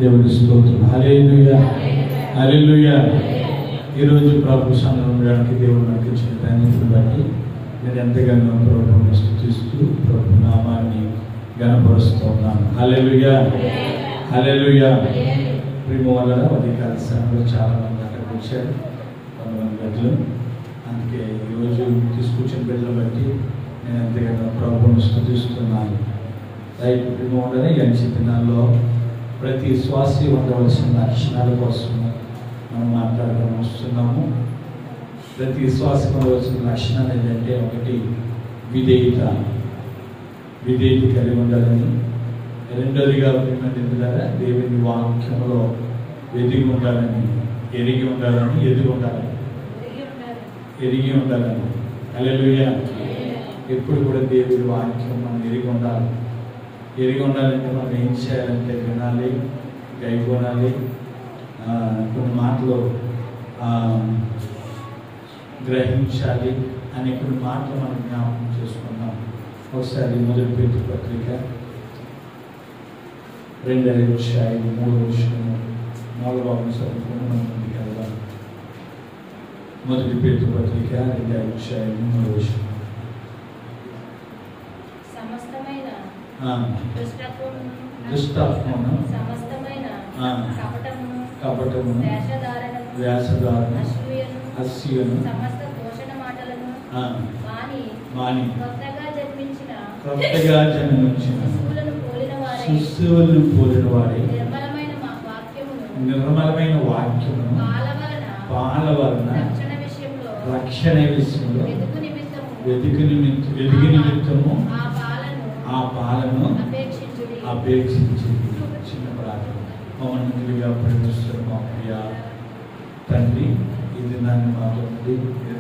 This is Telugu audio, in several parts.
దేవుని స్తోత్రం. హల్లెలూయా, హల్లెలూయా. ఈరోజు ప్రభు సన్నిధిలో ఉండడానికి దేవుడు నాకు ఇచ్చిన ధన్యతను బట్టి నేను ఎంతగానో ప్రభువుని స్తుతిస్తూ ప్రభు నామాన్ని ఘనపరుస్తూ ఉన్నాను. హల్లెలూయా, హల్లెలూయా. ప్రియమైన ఉదయకాల సమయంలో చాలా మంది అక్కడికి వచ్చారు, కొంతమంది బిడ్డలు. అందుకే ఈరోజు తీసుకొచ్చిన బిడ్డలు బట్టి నేను ఎంతగానో ప్రభువుని స్తుతిస్తున్నాను. రైట్. ప్రియమైన ఈ అంచె దినాల్లో ప్రతి విశ్వాసి ఉండవలసిన లక్షణాల కోసం మనం మాట్లాడుకొని వస్తున్నాము. ప్రతి విశ్వాసం ఉండవలసిన లక్షణాలు ఏంటంటే, ఒకటి విధేయత కలిగి ఉండాలని. రెండోదిగా ద్వారా దేవుని వాక్యంలో ఎదిగి ఉండాలని, ఎరిగి ఉండాలని. హల్లెలూయా. ఎప్పుడు కూడా దేవుని వాక్యం మనం ఎరిగి ఉండాలంటే మనం ఏం చేయాలంటే వినాలి, గైకొనాలి, కొన్ని మాటలు గ్రహించాలి అనే కొన్ని మాటలు మనం జ్ఞాపకం చేసుకున్నాం. ఒకసారి మొదటి పేతురు పత్రిక 2:3 చదువుకుని మనం ముందుకు వెళ్దాం. మొదటి పేతురు పత్రిక 2:3. దుష్టాత్మను, కపటమును, వేషధారణ, అసూయను మాని కొత్తగా జన్మించిన శిశువులను పోలిన వాడి నిర్మలమైన వాక్యమును పాల వలన రక్షణ విషయంలో వెదికి నిమిత్తము ఆ పాలను అపేక్షించి. చిన్న ప్రార్థన. మమ్మల్నిగా ప్రేమిస్తున్న మా ప్రియ తండ్రి, ఇది నన్ను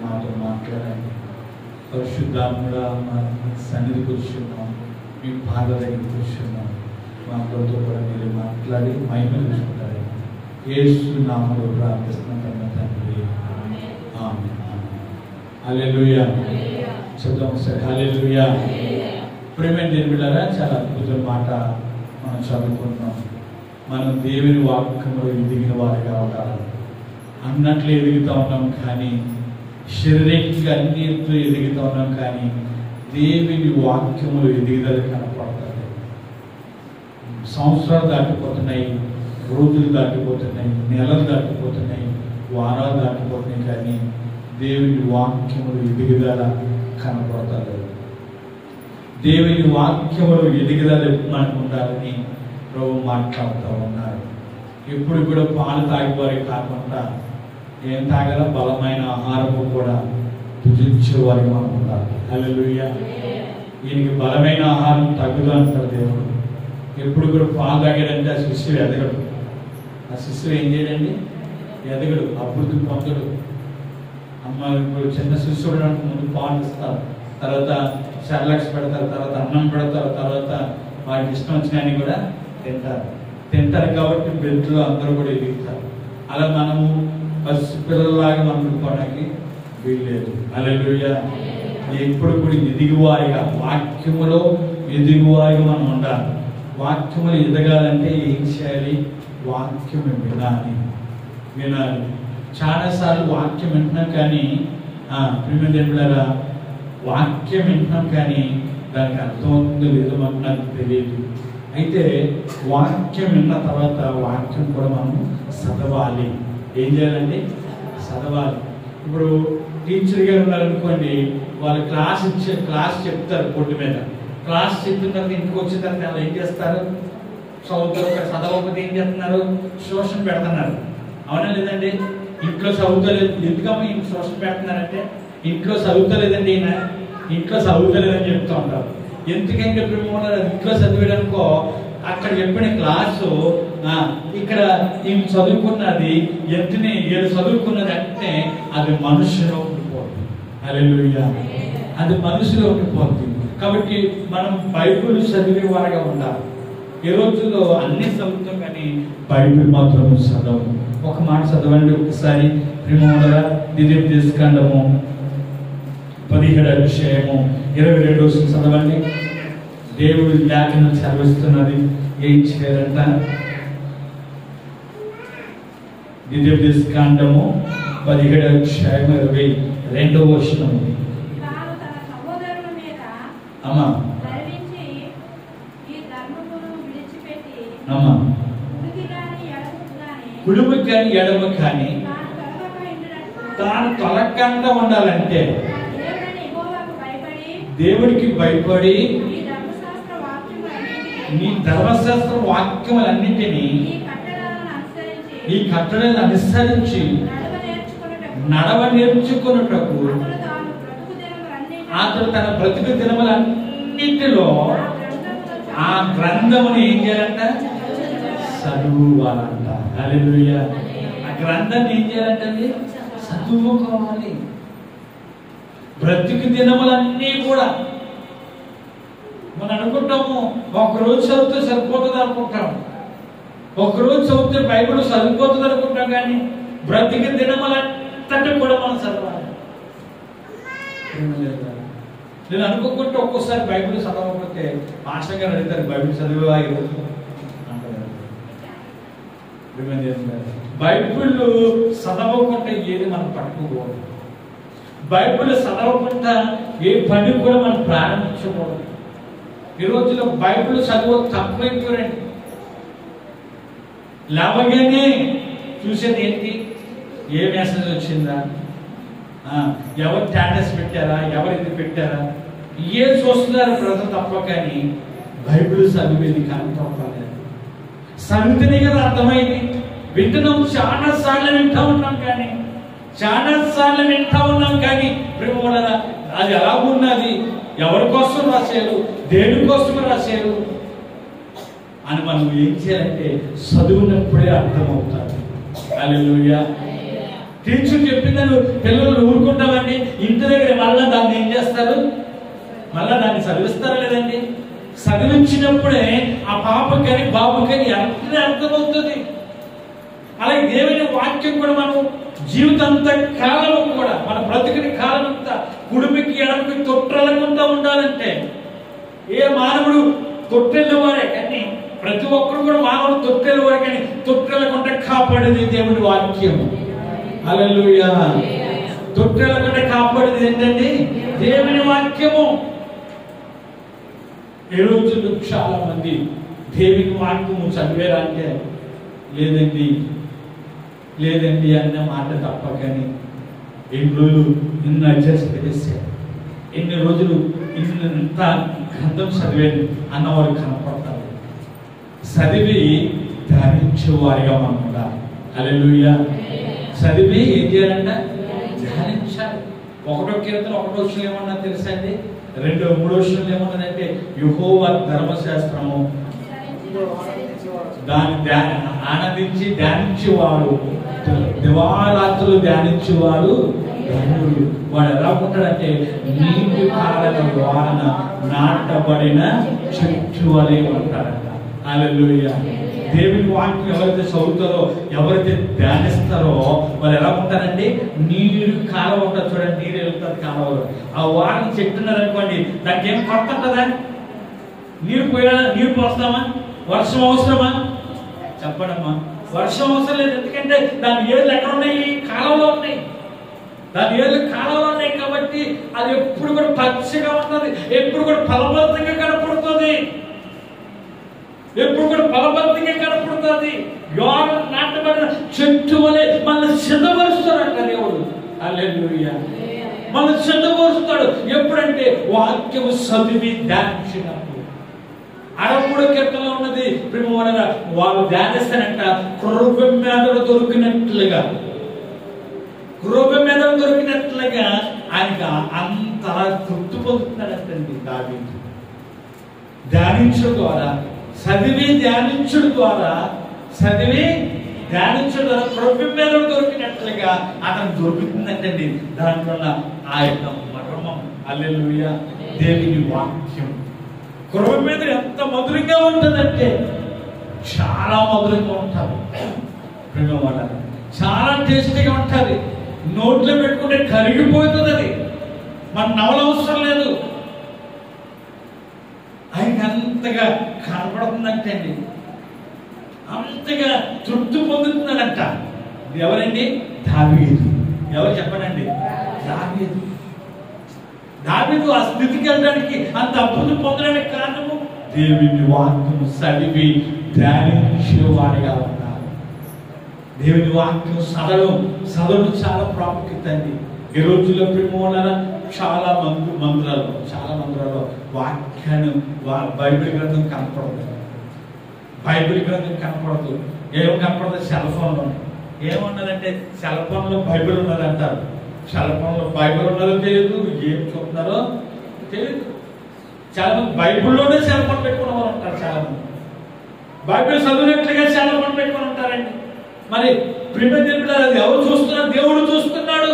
మాతో మాట్లాడండి. పరిశుద్ధాత్ముడా, మా సన్నిధి కూర్చున్నాం, మీ పాద దగ్గర కూర్చున్నాం. మా అందరితో కూడా మీరు మాట్లాడి మహిమ చూసుకుంటారు. యేసు నామములో ప్రార్థిస్తున్నాం తండ్రి, ఆమేన్. హల్లెలూయా. చెప్దాం ఒకసారి, హల్లెలూయా. ప్రియమైన దేవుని బిడ్డలారా, చాలా అద్భుతమైన మాట మనం చదువుకుంటున్నాం. మనం దేవుని వాక్యంలో ఎదిగిన వారిగా ఉండాలి అన్నట్లు ఎదుగుతూ ఉన్నాం, కానీ శారీరకంగా అన్నిటితో ఎదుగుతూ ఉన్నాం, కానీ దేవుని వాక్యంలో ఎదుగుదల కనపడుతుంది. సంవత్సరాలు దాటిపోతున్నాయి, రోజులు దాటిపోతున్నాయి, నెలలు దాటిపోతున్నాయి, వారాలు దాటిపోతున్నాయి, కానీ దేవుని వాక్యంలో ఎదుగుదల కనపడుతుంది. దేవుని వాక్యంలో ఎదుగుదల మనకు ఉండాలని ప్రభు మాట్లాడుతూ ఉన్నారు. ఎప్పుడు కూడా పాలు తాగేవారే కాకుండా ఏం తాగాల, బలమైన ఆహారము కూడా భుజించేవారికి మనం ఉండాలి. హల్లెలూయా. ఈయనకి బలమైన ఆహారం తగ్గుదు అంటారు దేవుడు. ఎప్పుడు కూడా పాలు తాగాడంటే ఆ శిష్యుడు ఎదగడు. ఆ శిష్యుడు ఏం చేయడండి, ఎదగడు, అభివృద్ధి పొందడు. అమ్మ ఇప్పుడు చిన్న శిష్యుడు ముందు పాలు ఇస్తారు, తర్వాత సెర్లాక్స్ పెడతారు, తర్వాత అన్నం పెడతారు, తర్వాత వాటికి ఇష్టం వచ్చినాయని కూడా తింటారు కాబట్టి బిడ్డలు అందరూ కూడా ఎదుగుతారు. అలా మనము పిల్లలాగా మనం అనుకోవడానికి వీల్లేదు. హల్లెలూయా. ఎప్పుడు కూడా ఎదిగువారిగా, వాక్యములో ఎదిగువారిగా మనం ఉండాలి. వాక్యములు ఎదగాలంటే ఏం చేయాలి? వాక్యం వినాలి. చాలాసార్లు వాక్యం వింటున్నాం, కానీ ప్రియమైన దేవులారా, వాక్యం వింటున్నాం కానీ దానికి అర్థం అవుతుందో లేదో నాకు తెలియదు. అయితే వాక్యం విన్న తర్వాత వాక్యం కూడా మనం చదవాలి. ఏం చేయాలండి? చదవాలి. ఇప్పుడు టీచర్ గారు ఉన్నారనుకోండి, వాళ్ళు క్లాస్ చెప్తారు బోర్డు మీద. క్లాస్ చెప్పిన తర్వాత ఇంటికి వచ్చిన తర్వాత వాళ్ళు ఏం చేస్తారు? చదువుతారు. చదవకపోతే ఏం చేస్తున్నారు? ట్యూషన్ పెడుతున్నారు. అవునా లేదండి? ఇంట్లో చదువుతలేదు. ఎందుకమ్మా ఇంట్లో ట్యూషన్ పెడుతున్నారంటే, ఇంట్లో చదువుతలేదండి, ఈయన ఇంట్లో చదువుతలేదని చెప్తూ ఉంటారు. ఎందుకంటే ఇప్పుడు ఇంట్లో చదివేయడానికో అక్కడ చెప్పిన క్లాసు ఇక్కడ ఈయన చదువుకున్నది ఎంతనే ఏదో చదువుకున్నది అంటే అది మనుషులో ఉండిపోతుంది. హల్లెలూయా. అది మనసులో ఉండిపోతుంది. కాబట్టి మనం బైబిల్ చదివే వారిగా ఉండాలి. ఈ రోజుల్లో అన్ని చదువుతాం, కానీ బైబిల్ మాత్రం చదవము. ఒక మాట చదవండి ఒకసారి. ప్రియమైన ద్వితీయోపదేశకాండము 17:22 చదవండి. దేవుడి లేఖనం చదివిస్తున్నది. ఏం చేయాలంట? ద్వితీయోపదేశకాండము 17:22 అమ్మా అమ్మా కుడుము కానీ ఎడమ కానీ తాను తొలగకుండా ఉండాలంటే దేవుడికి భయపడి నీ ధర్మశాస్త్ర వాక్యములన్నింటినీ ఈ కట్టడలను అనుసరించి నడవ నేర్చుకున్నటకు అతడు తన బ్రతుకు దినములన్నింటిలో ఆ గ్రంథమును ఏం చేయాలంట? చదువుకోవాలంట. హల్లెలూయా. ఆ గ్రంథాన్ని ఏం చేయాలంటే చదువుకోవాలి. బ్రతుకు దినములన్నీ కూడా మనం అనుకుంటాము ఒకరోజు చదివితే సరిపోతుంది అనుకుంటాము, ఒకరోజు చదివితే బైబిల్ సరిపోతుంది అనుకుంటాం, కానీ బ్రతికి దినములంతటి కూడా మనం చదవాలి. నేను అనుకోకుంటే ఒక్కోసారి బైబిల్ చదవకపోతే మాస్టర్ గారు అడుగుతారు, బైబిల్ చదివా ఈరోజు అంటారు. బైబిల్ చదవకుంటే ఏది మనం పట్టుకోకూడదు. బైబిల్ చదవకుండా ఏ పని కూడా మనం ప్రారంభించకూడదు. ఈ రోజుల్లో బైబిల్ చదువు తక్కువైపోయారండి. లేవగానే చూసేది ఏంటి? ఏ మెసేజ్ వచ్చిందా, ఎవరు స్టేటస్ పెట్టారా, ఎవరు ఇది పెట్టారా, ఏ చూస్తున్నారు ప్రజలు తప్ప, కానీ బైబిల్ చదివేది కానీ తప్పలేదు. చదివితేనే కదా అర్థమైంది. వింటున్నాం, చాలా సార్లు వింటా ఉన్నాం, కానీ ప్రేమలారా అది ఎలా ఉన్నది, ఎవరి కోసం రాశారు, దేనికోసం రాశారు అని మనం ఏం చేయాలంటే చదువునప్పుడే అర్థమవుతారు. హల్లెలూయా. టీచర్ చెప్పిందని పిల్లలు ఊరుకుంటామండి, ఇంటి దగ్గర మళ్ళా దాన్ని ఏం చేస్తారు? మళ్ళా దాన్ని చదివిస్తారా లేదండి? చదివించినప్పుడే ఆ పాపకని బాబుకని ఎంత అర్థమవుతుంది. అలాగే దేవుని వాక్యం కూడా మనం జీవితంత కాలం కూడా మన బ్రతుకుని కాలం అంతా కుడిమికి ఎడమకి తొట్రెళ్ళకుండా ఉండాలంటే, ఏ మానవుడు తొట్టెళ్ళవారే, కానీ ప్రతి ఒక్కరు కూడా మానవుడు తొట్టెళ్ళవారే, కానీ తొట్టెళ్ళకుండా కాపాడేది దేవుని వాక్యము. హల్లెలూయా. తొట్టెళ్ళకుండా కాపాడేది ఏంటండి? దేవుని వాక్యము. ఈ రోజుల్లో చాలా మంది దేవుని వాక్యము చదివేరా అంటే లేదండి అన్న మాట తప్ప, కానీ ఎన్ని రోజులు ఇన్ని అడ్జస్ట్ చేశారు, ఎన్ని రోజులు ఇంత గ్రంథం చదివాను అన్నవారు కనపడతారు. చదివి ధ్యానించేవారిగా మనం ఉండాలి. హల్లెలూయా. చదివి ఏం చేయాలంట? ధ్యానించాలి. 1వ కీర్తన 1వ వచనం ఏమన్నా తెలుసా అండి? 2, 3 వచనాలు ఏమన్నదంటే, యెహోవా ధర్మశాస్త్రము దాన్ని ఆనందించి ధ్యానించేవాడు, దివారాత్రులు ధ్యానించేవాడు ధన్యుడు. వాడు ఎలా ఉంటాడంటే నీటి కారణ వారన నాటబడిన చెట్టు వలె ఉంటాడంట. హల్లెలూయా. దేవుని వాక్యం ఎవరైతే చదువుతారో, ఎవరైతే ధ్యానిస్తారో వాళ్ళు ఎలా ఉంటారండి? నీరు కాలం ఉంటుంది చూడండి, నీరు వెళ్తుంది కాలంలో. ఆ వారన చెట్టున్నారు అనుకోండి, దానికి ఏం కొత్త ఉంటుందా? నీరు పోస్తామా? వర్షం అవసరమా? చెప్పడమ్మా. వర్షం అవసరం లేదు, ఎందుకంటే దాని ఏళ్ళు ఎక్కడ ఉన్నాయి? కాలంలో ఉన్నాయి. దాని ఏళ్ళు కాలంలో ఉన్నాయి కాబట్టి అది ఎప్పుడు కూడా పచ్చిగా ఉంటుంది, ఎప్పుడు కూడా ఫలవంతంగా కనపడుతుంది, ఎప్పుడు కూడా ఫలవంతంగా కనపడుతుంది. నాటబడిన చెట్టు వలె మన సిద్ధపరుస్తాడంట దేవుడు. హల్లెలూయా. మన సిద్ధపరుస్తాడు ఎప్పుడంటే వాక్యము చదివి ధ్యానించినప్పుడు. 3వ కీర్తనలో ఉన్నది, ప్రేమవారగా వాళ్ళు ధ్యానిస్తారంట క్రొవ్వెం మేదలు దొరికినట్లుగా, క్రొవ్వెం మేదలు దొరికినట్లుగా ఆయనకి అంత తృప్తి పొందుతున్నాడంటండి దావీదు. ధ్యానించడం ద్వారా, చదివి ధ్యానించడం ద్వారా క్రొవ్వెం మేదలు దొరికినట్లుగా అతను దొరుకుతుందంటండి. దాంట్లో ఆ యొక్క మర్మం. హల్లెలూయా. దేవుని వాక్యం క్రొవ్వెం మీద ఎంత మధురంగా ఉంటుందంటే చాలా మధురంగా ఉంటుంది. చాలా టేస్టీగా ఉంటుంది. నోట్లో పెట్టుకుంటే కరిగిపోతుంది. అది మన నవలవసరం లేదు. ఆయనకి అంతగా కనపడుతుందంటే అండి, అంతగా తృప్తి పొందుతున్నాడంట. ఎవరండి? దావీదు. ఎవరు చెప్పనండి? దావీదు ఆ స్థితికి వెళ్ళడానికి, అంత అద్భుతం పొందడానికి కారణము దేవుని వాక్యము చదివి ధ్యానించేవాడిగా ఉన్నారు. దేవుని వాక్యం చదవడం చాలా ప్రాముఖ్యత అండి. ఈ రోజుల్లో ప్రేమోళ్ళ చాలా మందిరాల్లో వాక్యాన్ని బైబిల్ గ్రంథం కనపడదు. బైబిల్ గ్రంథం కనపడదు. ఏం కనపడదు? సెల్ ఫోన్లో. ఏమన్నారంటే సెల్ ఫోన్లో బైబిల్ ఉన్నదంటారు. సెల్ ఫోన్లో బైబిల్ ఉన్నదో తెలియదు, ఏం చూస్తున్నారో తెలియదు. చాలా మంది బైబిల్లోనే సెల్ ఫోన్ పెట్టుకున్న వాళ్ళు ఉంటారు. చాలా మంది బైబిల్ చదివినట్లుగా సెల్ ఫోన్ పెట్టుకుని ఉంటారండి. మరి ప్రిమియర్ దేవుడు అది ఎవరు చూస్తున్నారు? దేవుడు చూస్తున్నాడు.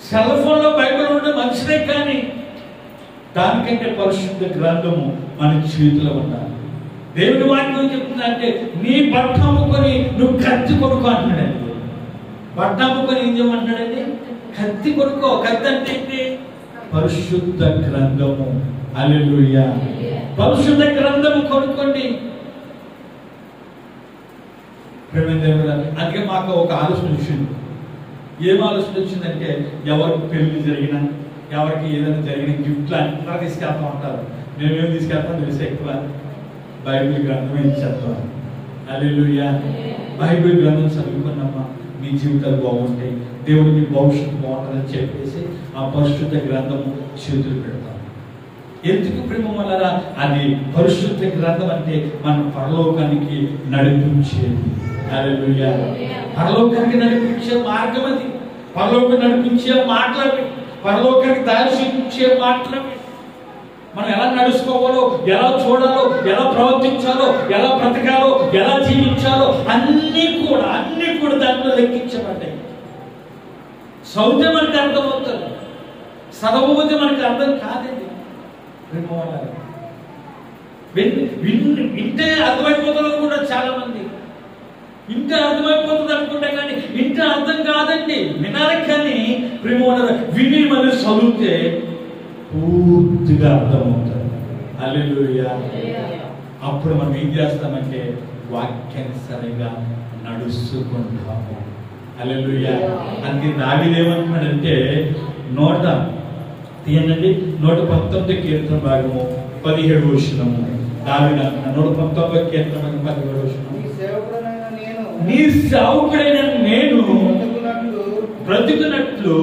సెల్ ఫోన్లో బైబిల్ ఉంటే మంచిదే, కానీ దానికంటే పరిశుద్ధ గ్రంథము మన చేతిలో ఉండాలి. దేవుని వాక్యం చెప్తుందంటే నీ బట్ట అమ్ముకొని నువ్వు కత్తి కొనుక్కో అంటున్నాడండి. బట్ట అమ్ముకొని ఏం చేయమంటున్నాడండి? కత్తి కొనుక్కో. కత్తి అంటే ఏంటి? పరిశుద్ధ గ్రంథము. హల్లెలూయా. పరిశుద్ధ గ్రంథము కొనుక్కోండి. అందుకే మాకు ఒక ఆలోచన వచ్చింది. ఏం ఆలోచన వచ్చిందంటే, ఎవరికి పెళ్లి జరిగినా, ఎవరికి ఏదైనా జరిగిన గిఫ్ట్లు అంతా తీసుకెళ్తా ఉంటారు. మేమేం తీసుకెళ్తాం తెలిసి ఎక్కువ బైబిల్ గ్రంథమే ఇచ్చేస్తాం. హల్లెలూయా. బైబిల్ గ్రంథం చదువుకున్నామా మీ జీవితాలు బాగుంటాయి, దేవుడు మీ భవిష్యత్తు బాగుంటుందని చెప్పేసి ఆ పరిశుద్ధ గ్రంథము చేతులు పెడతాం. ఎందుకు ప్రేమ వల్ల? అది పరిశుద్ధ గ్రంథం అంటే మన పరలోకానికి నడిపించేది. హల్లెలూయా. పరలోకానికి నడిపించే మార్గం అది. పరలోకానికి నడిపించే మాటలవి, పరలోకానికి దారి చూపించే మాటలవి. మనం ఎలా నడుచుకోవాలో, ఎలా చూడాలో, ఎలా ప్రవర్తించాలో, ఎలా బ్రతకాలో, ఎలా జీవించాలో అన్నీ కూడా దాంట్లో లెక్కించబడ్డాయి. చదివితే మనకి అర్థమవుతుంది, చదవకపోతే మనకి అర్థం కాదండి. వింటే అర్థమైపోతుంది అనుకుంటారు చాలా మంది. ఇంటే అర్థమైపోతుంది అనుకుంటా, కానీ ఇంటే అర్థం కాదండి. వినాలి, కానీ విని మనం చదివితే పూర్తిగా అర్థమవుతుంది. హల్లెలూయా. అప్పుడు మనం ఏం చేస్తామంటే వాక్యానుసారంగా నడుచుకుంటాము. హల్లెలూయా. అందుకే దావీదు ఏమంటున్నాడంటే 119 కీర్తన భాగము 17వ వచనము. దావీదు అంటున్నాడు 119 కీర్తన భాగం 17వ వచనం. నీ సేవకుడైన నేను బ్రతుకున్నట్లు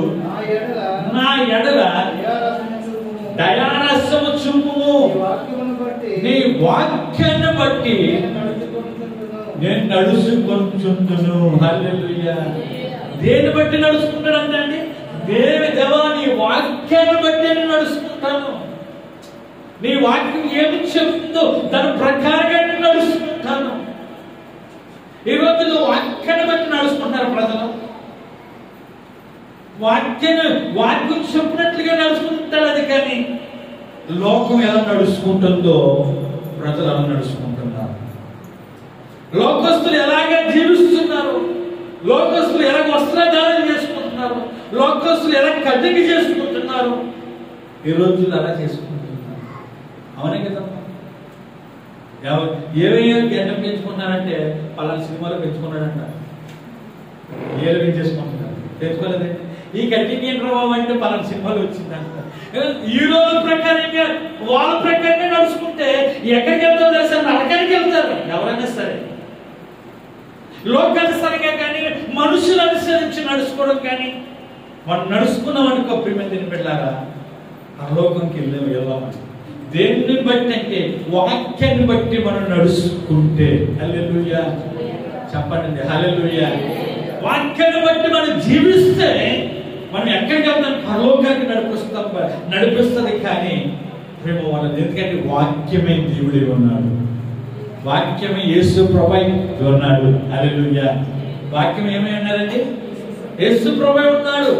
నా ఎడల దయారసము చూపుము. నీ వాక్యాన్ని బట్టి నేను నడుచుకొనుచుందును. హల్లెలూయా. దేని బట్టి నడుచుకుంటాడు అండి? దేవా, నీ వాక్యాన్ని బట్టి నేను నడుచుకుంటాను. నీ వాక్యం ఏమి చెప్తుందో దాని ప్రకారంగా నేను నడుచుకుంటాను. ఈ రోజుల్లో వాక్యాన్ని బట్టి నడుచుకుంటారు ప్రజలు. వాక్యం చెప్పినట్లుగా నడుచుకుంటారు. అది కానీ లోకం ఎలా నడుచుకుంటుందో ప్రజలు అలా నడుచుకుంటున్నారు. లోకస్తులు ఎలాగ జీవిస్తున్నారు, లోకస్తులు ఎలా వస్త్రధారణ చేసుకుంటున్నారు, లోకస్తులు ఎలా కటింగ్ చేసుకుంటున్నారు, ఈ రోజుల్లో అలా చేసుకుంటున్నారు. అవునే కదమ్మా. ఏమేమి గడ్డం పెంచుకున్నారంటే పలానా సినిమాలో పెంచుకున్నాడంట. ఏలు పెంచేసుకుంటున్నారు. పెంచుకోలేదండి. ఈ కటింగ్ ఏంటి బాబు అంటే పలానా సినిమాలో వచ్చిందంట. ఈ రోజు ప్రకారంగా వాళ్ళ ప్రకారంగా నడుచుకుంటే ఎక్కడికి వెళ్తారో తెలుసా? నరకానికి వెళ్తారు ఎవరైనా సరే. లోకానుసారంగా కానీ మనుషులు అనుసరించి నడుచుకోవడం కానీ మనం నడుచుకున్నాం అనుకో ప్రియమైన బిడ్డలారా, పరలోకంకి వెళ్దామని. దేన్ని బట్టి అంటే వాక్యాన్ని బట్టి మనం నడుచుకుంటే. హల్లెలూయా. చెప్పండి హల్లెలూయా. వాక్యాన్ని బట్టి మనం జీవిస్తే మనం ఎక్కడికి వెళ్తాం? పరలోకానికి నడిపిస్తుంది. కానీ ప్రేమ వాళ్ళది. ఎందుకంటే వాక్యమే దేవుడే ఉన్నాడు, వాక్యమే యేసు ప్రభువై ఉన్నాడు. హల్లెలూయా. వాక్యం ఏమై ఉన్నారండి? యేసు ప్రభువై ఉన్నాడు.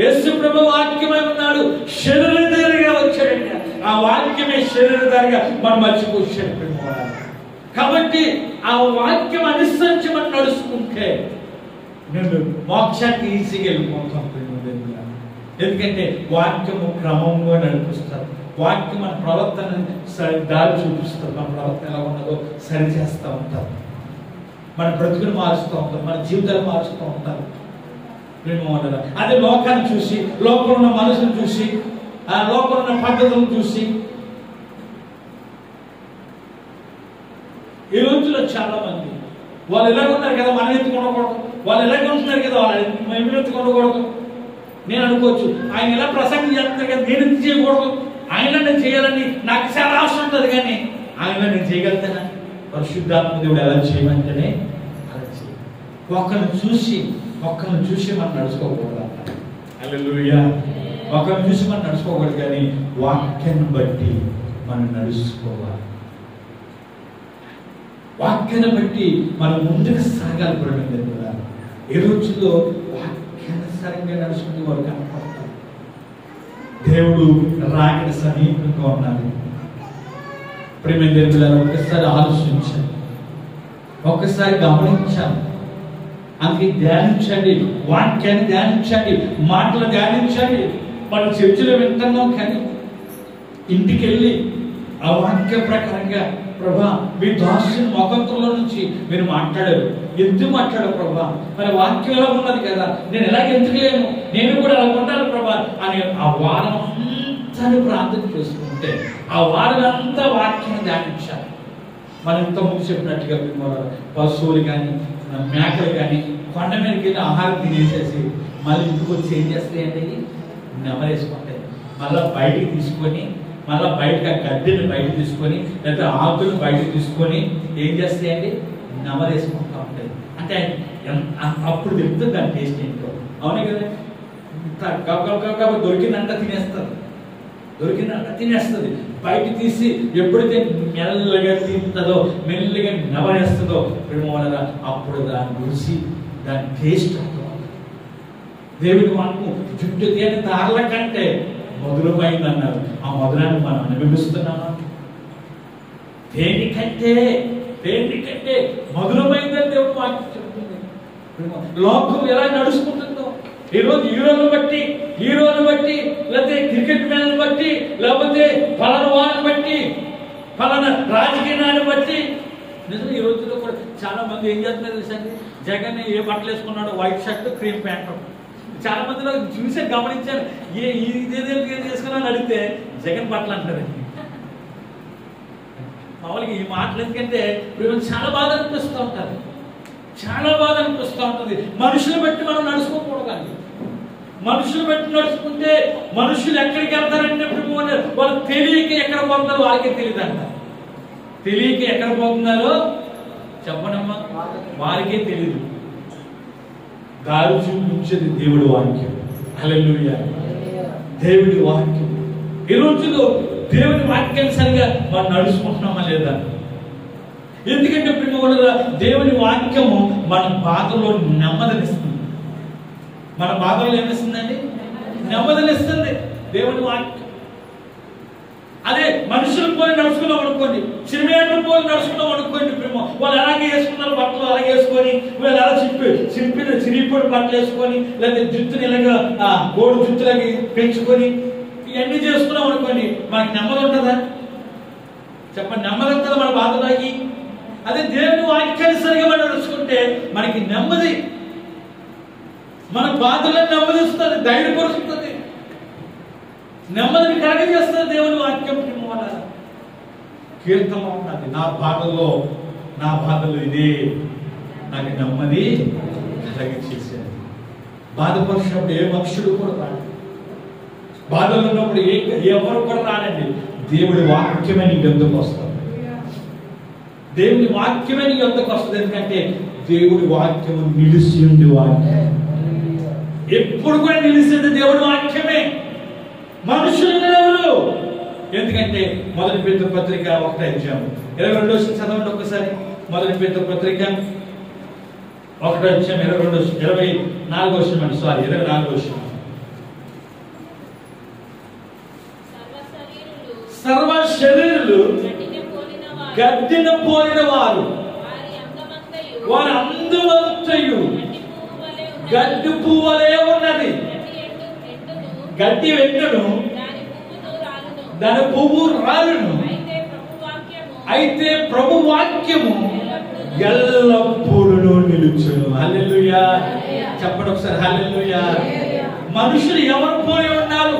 యేసు ప్రభు వాక్యమై ఉన్నాడు. శరీరధారిగా వచ్చాడండి. ఆ వాక్యమే శరీరధారిగా మన మధ్యకు వచ్చాడు. కాబట్టి ఆ వాక్యం అనుసరించి మనం నడుచుకుంటే నేను మోక్షానికి ఈజీగా వెళ్ళిపోతాం. ఎందుకంటే వాక్యము క్రమంగా నడిపిస్తారు. వాక్యం మన ప్రవర్తన దారి చూపిస్తారు. మన ప్రవర్తన ఎలా ఉన్నదో సరి చేస్తూ ఉంటారు. మన బ్రతుకుని మారుస్తూ ఉంటారు, మన జీవితాలు మారుస్తూ ఉంటారు. అదే లోకాన్ని చూసి, లోకంలో ఉన్న మనసును చూసి, ఆ లోకంలో ఉన్న పద్ధతులను చూసి ఈ రోజుల్లో చాలా మంది వాళ్ళు ఎలాగ ఉన్నారు కదా మనం ఎత్తుకు ఉండకూడదు, వాళ్ళు ఎలాగ ఉంటున్నారు కదా వాళ్ళు మేము ఎత్తుకు ఉండకూడదు. నేను అనుకోవచ్చు ఆయన ఎలా ప్రసంగం చేస్తున్నారు కదా నేను ఎందుకు చేయకూడదు, ఆయన నేను చేయాలని నాకు చాలా ఆశ ఉంటుంది, కానీ ఆయన నేను చేయగలుగుతానా? పరిశుద్ధాత్మ దేవుడు ఎలా చేయమంటేనే అలా చేయాలి. ఒక్కరిని చూసి మనం నడుచుకోకూడదు. హల్లెలూయా. ఒకరిని చూసి మనం నడుచుకోకూడదు, కానీ వాక్యాన్ని బట్టి మనం నడుచుకోవాలి. వాక్యాన్ని బట్టి మనం ముందుకు సాగాలి. ప్రేమింది కూడా ఈ రోజుల్లో వాక్యానుసారంగా నడుచుకునే వారు కనపడతారు. దేవుడు రాకడ సమీపంగా ఉన్నది. ప్రేమింది ఒక్కసారి ఆలోచించాలి, ఒక్కసారి గమనించాలి. అందుకే ధ్యానించండి, వాక్యాన్ని ధ్యానించండి, మాటలు ధ్యానించండి. మనం చర్చలో వింటున్నాం, కానీ ఇంటికి వెళ్ళి ఆ వాక్య ప్రకారంగా ప్రభా మీ దాసుని ముఖంలో నుంచి మీరు మాట్లాడారు, ఎందుకు మాట్లాడారు ప్రభా, మరి వాక్యం ఎలా ఉన్నది కదా, నేను ఎలాగ ఎందుకు లేను, నేను కూడా అలా ఉండాలి ప్రభా అని ఆ వారం అంతా ప్రార్థన చేసుకుంటే ఆ వారం అంతా వాక్యాన్ని ధ్యానించాలి. మనం ఇంతకుముందు చెప్పినట్టుగా పశువులు కానీ మేకలు కానీ కొండ మీదకి వెళ్ళి ఆహారం తినేసేసి మళ్ళీ ఇంటికి వచ్చి ఏం చేస్తాయండి, నెమరేసుకుంటాయి. మళ్ళీ బయటికి తీసుకొని, మళ్ళీ బయటకు ఆ గడ్డిని బయటకు తీసుకొని, లేదా ఆకులను బయటకు తీసుకొని ఏం చేస్తాయండి, నెమరేసుకుంటూ ఉంటాయి. అంటే అప్పుడు చెప్తుంది దాని టేస్ట్ ఏంటో. అవునే కదా, దొరికిందంతా తినేస్తుంది. బయట తీసి ఎప్పుడైతే మెల్లగా తింటుందో, మెల్లగా నెమరేస్తుందో ప్రేమగా అప్పుడు దాని రుచి, దాని టేస్ట్ అవుతుంది. దేవుడి వాక్కు జుట్టు తేని తారల కంటే మధురమైంది అన్నారు. ఆ మధురాన్ని మనం అనుభవిస్తున్నామా? దేనికంటే మధురమైందని దేవుడు వాక్యం చెప్తుంది. లోకం ఎలా నడుచుకుంటుందో ఈరోజు హీరోని బట్టి, లేకపోతే క్రికెట్ మ్యాన్ బట్టి, లేకపోతే ఫలానా వారిని బట్టి, ఫలానా రాజకీయాన్ని బట్టి నిజం ఈ రోజుల్లో కూడా చాలా మంది ఏం చేస్తున్నారు తెలుసండి, జగన్ ఏ బట్టలు వేసుకున్నాడు, వైట్ షర్ట్ క్రీమ్ ప్యాంట్. చాలా మందిలో చూసే గమనించారు, ఇదేదో చేసుకున్నాను అడిగితే జగన్ బట్టలు అంటారండి. మామూలుగా ఈ మాటలు ఎందుకంటే చాలా బాధ అనిపిస్తూ ఉంటుంది, మనుషులు బట్టి మనం నడుచుకోకూడదండి. మనుషులు బట్టి నడుచుకుంటే మనుషులు ఎక్కడికి వెళ్తారంటే వాళ్ళు తెలియక ఎక్కడ పోతున్నారో వాళ్ళకే తెలియదంట. తెలియక ఎక్కడ పోతున్నారో చెప్పనమ్మా, వారికే తెలియదు. దారి చూపించేది దేవుడి వాక్యం. హల్లెలూయా. దేవుడి వాక్యం. ఈ రోజుల్లో దేవుడి వాక్యానుసారిగా మనం నడుచుకుంటున్నామా లేదా? ఎందుకంటే దేవుని వాక్యము మన బాధలో నెమ్మదినిస్తుంది. మన బాధలో ఏమిస్తుందండి? నెమ్మదినిస్తుంది దేవుని వాక్యం. అదే మనుషులు పోయి నడుచుకున్నాం అనుకోండి, సినిమాలు పోయి నడుచుకున్నాం అనుకోండి, వాళ్ళు అలాగే వేసుకున్నారు బట్టలు, అలాగే వేసుకొని వీళ్ళు అలా చిరిగిపోయి బట్టలు వేసుకొని, లేకపోతే జుత్తుని ఇలాగా గోడు జుత్తులకి పెంచుకొని ఇవన్నీ చేసుకున్నాం అనుకోండి, మనకి నెమ్మది ఉంటుందా? చెప్పండి, నెమ్మది ఉంటుందా మన బాధలోకి? అదే దేవుని వాక్యానుసారిగా మనం నడుచుకుంటే మనకి నెమ్మది, మన బాధలను నెమ్మదిస్తుంది, ధైర్యపరుస్తుంది, నెమ్మదిని కలగజేస్తుంది దేవుని వాక్యం. కీర్తన ఉన్నది, నా బాధలో ఇదే నాకు నెమ్మది కలిగించేసేది. బాధపరిచినప్పుడు ఏ మనుషుడు కూడా రాడు, బాధలు ఉన్నప్పుడు ఎవరు కూడా రానండి. దేవుడి వాక్యమే నీ ఎందుకు వస్తుంది, దేవుడి వాక్యమే నీ ఎందుకు వస్తుంది. ఎందుకంటే దేవుడి వాక్యము నిలిచి ఉండి వాక్యం ఎప్పుడు కూడా నిలిచేది దేవుడి వాక్యమే, మనుషులు ఎవరు. ఎందుకంటే మొదటి పేతురు పత్రిక 1:22 చదవండి ఒక్కసారి. మొదటి పేతురు పత్రిక 1:24 సర్వ శరీరులు గడ్డిన పోలిన వారు, వారి అందమంతయు గడ్డి పువ్వులే ఉన్నది. గడ్డి వెంటను దాని పువ్వు రాలును, అయితే ప్రభు వాక్యము ఎల్లప్పుడూ బోధించును. హల్లెలూయా. చెప్పండి ఒకసారి హల్లెలూయా. మనుషులు ఎవరు పోలి ఉన్నారు?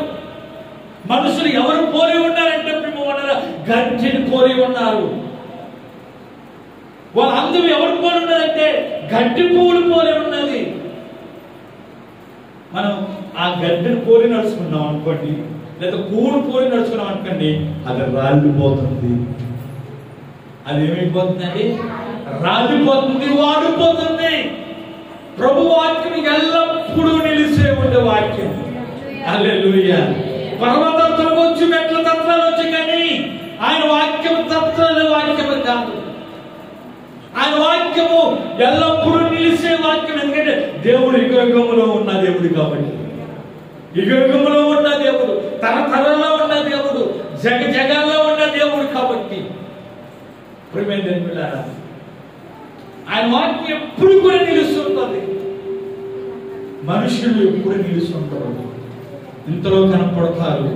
మనుషులు ఎవరు పోలి ఉన్నారంటే గడ్డిని పోలి ఉన్నారు. వాళ్ళందరూ ఎవరు పోలి ఉన్నారంటే గడ్డి పువ్వులు పోలి ఉన్నది. మనం ఆ గడ్డిని పోలి నడుచుకున్నాం అనుకోండి, లేదా పువ్వులు పోలి నడుచుకున్నాం అనుకోండి, అది రాలిపోతుంది. అది ఏమైపోతుందండి? రాలిపోతుంది, వాడిపోతుంది. ప్రభు వాక్యం ఎల్లప్పుడూ నిలిచే ఉండే వాక్యం. హల్లెలూయా. పర్వతంతో వచ్చి మెట్ల తత్వాలు వచ్చి, కానీ ఆయన వాక్యం తత్వాల వాక్యము కాదు. ఆయన వాక్యము ఎల్లప్పుడూ నిలిచే వాక్యం. ఎందుకంటే దేవుడు యుగయుగములో ఉన్న దేవుడు కాబట్టి, యుగయుగములో ఉన్న దేవుడు, తరతరంలో ఉన్న దేవుడు, జగాల్లో ఉన్న దేవుడు కాబట్టి ఆయన వాక్యం ఎప్పుడు కూడా నిలుస్తుంటుంది. మనుషులు ఎప్పుడు నిలుస్తుంటారు. ఇంతలో కనపడతారు,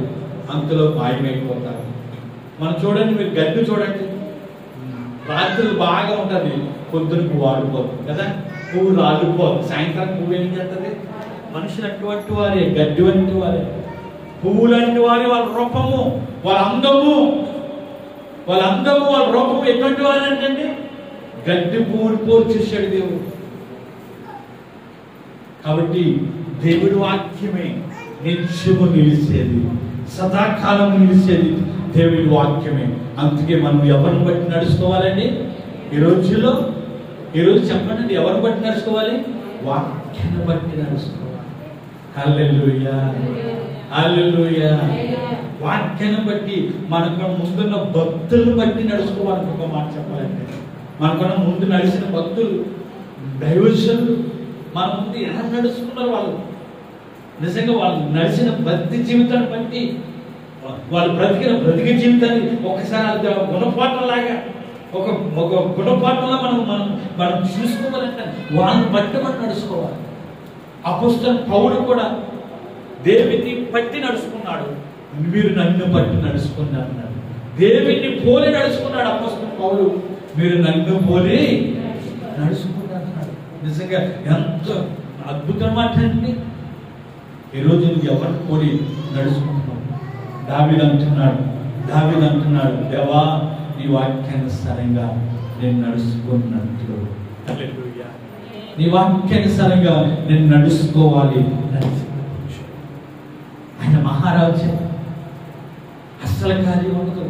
అంతలో మాయమైపోతారు. మనం చూడండి, మీరు గడ్డి చూడండి, రాత్రులు బాగా ఉంటుంది, పొద్దునకు వాడిపోతుంది కదా, పువ్వు రాలిపోతుంది. సాయంత్రం పువ్వు ఏం చేస్తుంది? మనుషులు అటువంటి వారే, గడ్డి వంటి వారే, పువ్వులు అంటే వారి వాళ్ళ రూపము, వాళ్ళ అందము, వాళ్ళ రూపము ఎటువంటి వారు అంటే గడ్డి పువ్వులు పోల్చి చేశాడు దేవుడు. కాబట్టి దేవుడి వాక్యమే నిత్యము నిలిచేది, సదాకాలం నిలిచేది దేవుడి వాక్యమే. అందుకే మనం ఎవరిని బట్టి నడుచుకోవాలండి? ఈరోజు చెప్పండి, ఎవరిని బట్టి నడుచుకోవాలి? వాక్యాన్ని బట్టి నడుచుకోవాలి. హల్లెలూయా, హల్లెలూయా. వాక్యాన్ని బట్టి మనకు ముందున్న భక్తులను బట్టి నడుచుకోవాలని ఒక మాట చెప్పాలంటే, మనకున్న ముందు నడిచిన భక్తులు, దైవజనులు మన ముందు ఎలా నడుచుకున్నారు, వాళ్ళు నిజంగా వాళ్ళు నడిచిన భక్తి జీవితాన్ని బట్టి, వాళ్ళు బ్రతిక జీవితాన్ని ఒకసారి గుణపాఠంలాగా, ఒక గుణపాఠంలో మనం చూసుకోవాలంటే వాళ్ళని బట్టి మనం నడుచుకోవాలి. అపోస్తలుడు పౌలు కూడా దేవుని పట్టి నడుచుకున్నాడు. మీరు నన్ను పట్టి నడుచుకున్నారు అన్నాడు. దేవుని పోలి నడుచుకున్నాడు అపోస్తలుడు పౌలు. మీరు నన్ను పోలి నడుచుకున్నారు అన్నాడు. నిజంగా ఎంత అద్భుతం మాట్లాడండి. ఈరోజు నువ్వు ఎవరిని పోలి నడుచుకుంటున్నావు? దావీదు అంటున్నాడు, దేవా నీ వాక్యానుసారంగా నేను నడుచుకున్నట్లు, నీ వాక్యానుసారంగా నేను నడుచుకోవాలి. ఆయన మహారాజ్యం అస్సలు కార్యం ఉండదు.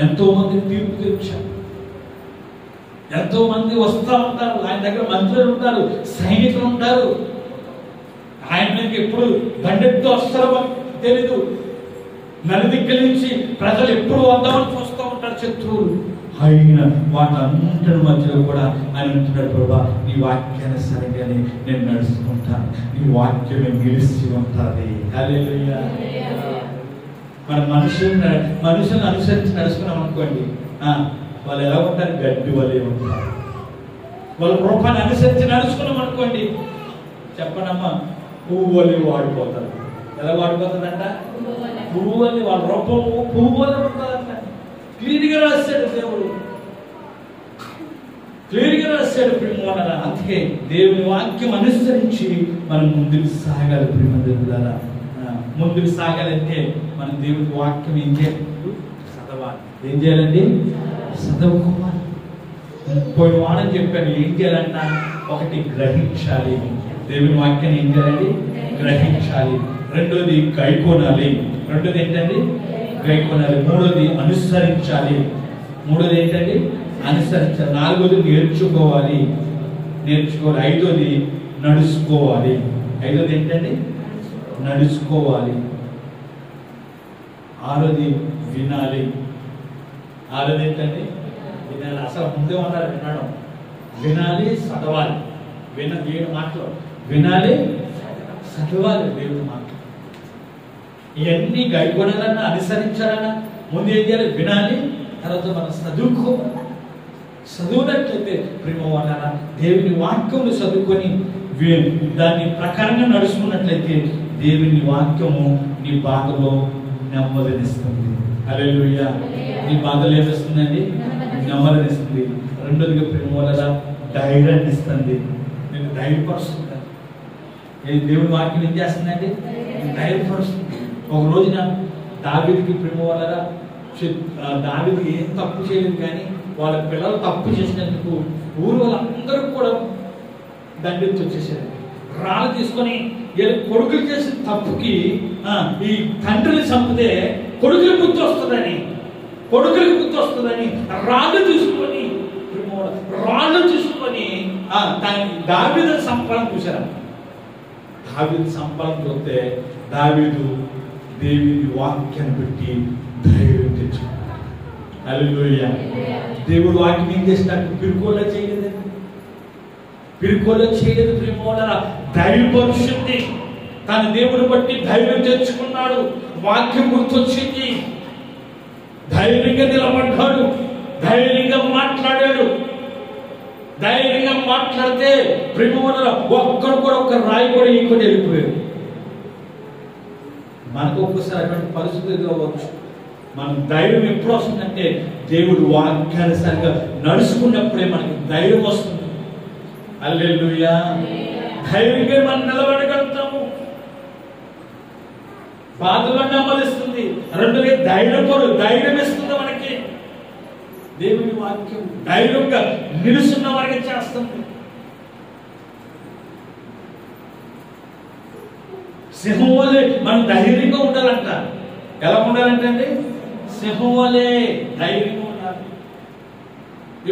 ఎంతో మంది తీర్పు తీర్చారు, ఎంతో మంది వస్తూ ఉంటారు, ఆయన దగ్గర మంత్రులు ఉంటారు, సైనికులు ఉంటారు. ఆయన మీద ఎప్పుడు దండెత్తు వస్తారో తెలీదు. నలుదిక్కుల నుంచి ప్రజలు ఎప్పుడు వద్దామని చూస్తూ ఉంటారు శత్రువులు. ఆయన వాటన్నింటి మధ్యలో కూడా ఆయన అంటున్నాడు, ప్రభా నీ వాక్యానుసారంగానే నేను నడుచుకుంటాను, నీ వాక్యమే నిలిచి ఉంటుంది. హల్లెలూయా. మన మనుషులను అనుసరించి నడుచుకున్నాం అనుకోండి, వాళ్ళు ఎలా ఉంటారు? గడ్డి వలె ఉంటారు. వాళ్ళ రూపాన్ని అనుసరించి నడుచుకున్నాం అనుకోండి, చెప్పనమ్మా, పువ్వు వలె వాడిపోతారు. ఎలా వాడిపోతుందంట? పువ్వు వలె, వాళ్ళ రూపము పువ్వు వలె ఉంటుందంట. క్లియర్గా రాశాడు దేవుడు, క్లియర్గా రాశాడు ప్రియమైన. అందుకే దేవుని వాక్యం అనుసరించి మనం ముందుకు సాగాలి. ప్రియమైన ముందుకు సాగాలంటే మనం దేవుని వాక్యం ఏం చేయాలి? చదవాలి. ఏం చేయాలండి? చదువుకోవాలి. పోయిన వాడని చెప్పాను, ఏం చేయాలంట? ఒకటి గ్రహించాలి. దేవుని వాక్యాన్ని ఏం చేయాలండి? గ్రహించాలి. రెండోది గైకొనాలి. రెండోది ఏంటండి? గైకొనాలి. మూడోది అనుసరించాలి. మూడోది ఏంటండి? అనుసరించాలి. నాలుగోది నేర్చుకోవాలి. ఐదోది నడుచుకోవాలి. ఐదోది ఏంటండి? నడుచుకోవాలి. ఆరోది వినాలి. ఆరోది ఏంటండి? వినాలి. అసలు ముందే ఉండాలి వినడం. వినాలి, చదవాలి. దేవుని మాటలు వినాలి, చదవాలి. దేవుని మాటలు ఇవన్నీ గైకొనాలన్నా అనుసరించాలన్నా ముందు ఏం చేయాలి? వినాలి. తర్వాత మనం చదువుకోవాలి. చదువునట్లయితే ప్రేమ దేవుని వాక్యమును చదువుకొని దాని ప్రకారంగా నడుచుకున్నట్లయితే దేవుని వాక్యము నీ బాధలో నెమ్మదినిస్తుంది. హల్లెలూయా. నీ బాధలు ఏమిస్తుందండి? నెమ్మదినిస్తుంది. రెండోదిగా ప్రేమ ధైర్యాన్ని ఇస్తుంది, నేను ధైర్యపరుస్తుంది. దేవుని వాక్యం ఏం చేస్తుందండి? ధైర్యపరుస్తుంది. ఒక రోజున దావీదుకి ప్రేమ వల్ల దావీదు ఏం తప్పు చేయలేదు, కానీ వాళ్ళ పిల్లలు తప్పు చేసినందుకు ఊరు వాళ్ళందరూ కూడా దండెత్తి వచ్చేసారు. రాళ్ళు తీసుకొని కొడుకులు చేసిన తప్పుకి ఈ తండ్రిని చంపితే కొడుకులు గుర్తు వస్తుందని రాళ్ళు తీసుకొని దావీదు సంపాదన చూశారు. దావీదు సంపాదన చూస్తే దావీదు దేవుని వాక్యాన్ని పెట్టి ధైర్యం తెచ్చుకున్నాడు. హల్లెలూయా. దేవుడు వాక్యం ఏం చేసినట్టు పిరుకోలో చేయలేదు ప్రేమ ధైర్యపరుషుని తన దేవుని బట్టి ధైర్యం తెచ్చుకున్నాడు. వాక్యం గుర్తొచ్చింది, ధైర్యంగా నిలబడ్డాడు, ధైర్యంగా మాట్లాడాడు. ధైర్యంగా మాట్లాడితే ప్రేమ ఒక్కడు కూడా ఒక రాయి కూడా ఇంకోటి వెళ్ళిపోయాడు. మనకు ఒక్కసారి అటువంటి పరిస్థితి ఎదురవ్వచ్చు. మనం ధైర్యం ఎప్పుడు వస్తుందంటే దేవుడు వాక్యానుసారంగా నడుచుకున్నప్పుడే మనకి ధైర్యం వస్తుంది. హల్లెలూయా. ధైర్యంగా మనం నిలబడగలుగుతాము. బాధలో నెమ్మదిస్తుంది, రెండుగా ధైర్యం ఇస్తుంది మనకి. దేవుని వాక్యం ధైర్యంగా నిలుస్తున్న వారికి చేస్తుంది. సింహం వలె మనం ధైర్యంగా ఉండాలంట. ఎలా ఉండాలంటే అండి? సింహం వలె ధైర్యంగా ఉండాలి.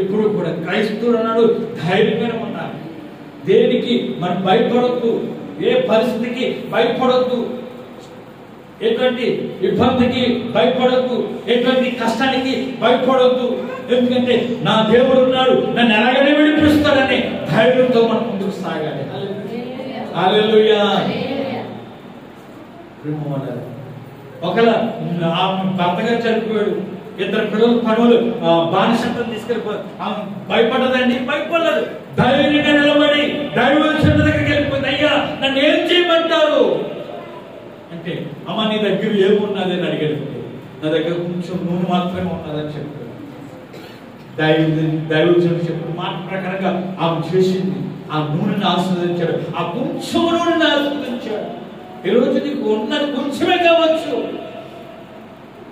ఎప్పుడు కూడా క్రైస్తవుడు అన్నాడు ధైర్యంగానే ఉండాలి. దేనికి మనం భయపడొద్దు, ఏ పరిస్థితికి భయపడొద్దు, ఎటువంటి ఇబ్బందికి భయపడొద్దు, ఎటువంటి కష్టానికి భయపడొద్దు. ఎందుకంటే నా దేవుడు ఉన్నాడు, నన్ను ఎలాగనే విడిపిస్తాడని ధైర్యంతో మనం ముందుకు సాగాలి. హల్లెలూయా. ఒకవేళ భర్తగా చనిపోయాడు, ఇద్దరు పిల్లలు పనులు బానిసత్వం తీసుకెళ్ళిపోయారు, భయపడ్డదండి? భయపడలేదు. ధైర్యంగా నిలబడి దైవజనుడి దగ్గరికి వెళ్ళిపోయింది. అయ్యా నన్ను ఏం చేయమంటారు అంటే, అమ్మ నీ దగ్గర ఏమున్నది అని అడిగాడు. నా దగ్గర కొంచెం నూనె మాత్రమే ఉన్నదని చెప్పాడు. దైవజనుడు చెప్పిన మాట ప్రకారంగా ఆమె చేసింది. ఆ నూనెని ఆస్వాదించాడు, ఆ కొంచెం నూనెని ఆస్వాదించాడు. ఈరోజు నీకు ఉన్నది కొంచెమే కావచ్చు,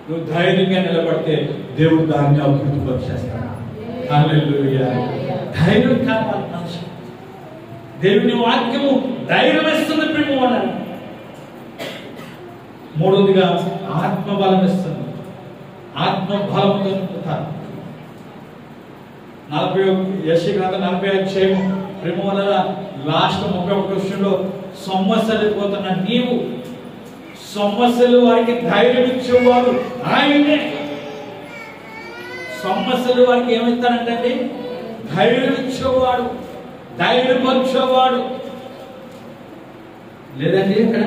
నువ్వు ధైర్యంగా నిలబడితే దేవుడు దాన్ని అభివృద్ధి పరిచేస్తాడు. హల్లెలూయా. ధైర్యం కావాలి మనిషి. దేవుని వాక్యము ధైర్యం ఇస్తుంది ప్రేమ. మూడవదిగా ఆత్మబలం ఇస్తుంది. ఆత్మబలంతో నింపుతారు. 40 అధ్యాయం ప్రేమ వల్ల లాస్ట్ 31 విషయంలో సమస్యలు పోతున్న నీవు, సమస్యలు వారికి ధైర్యం ఇచ్చేవాడు ఆయనే. సమస్యలు వారికి ఏమిస్తానంటే ధైర్యం ఇచ్చేవాడు, ధైర్యపరిచేవాడు. లేదండి ఇక్కడ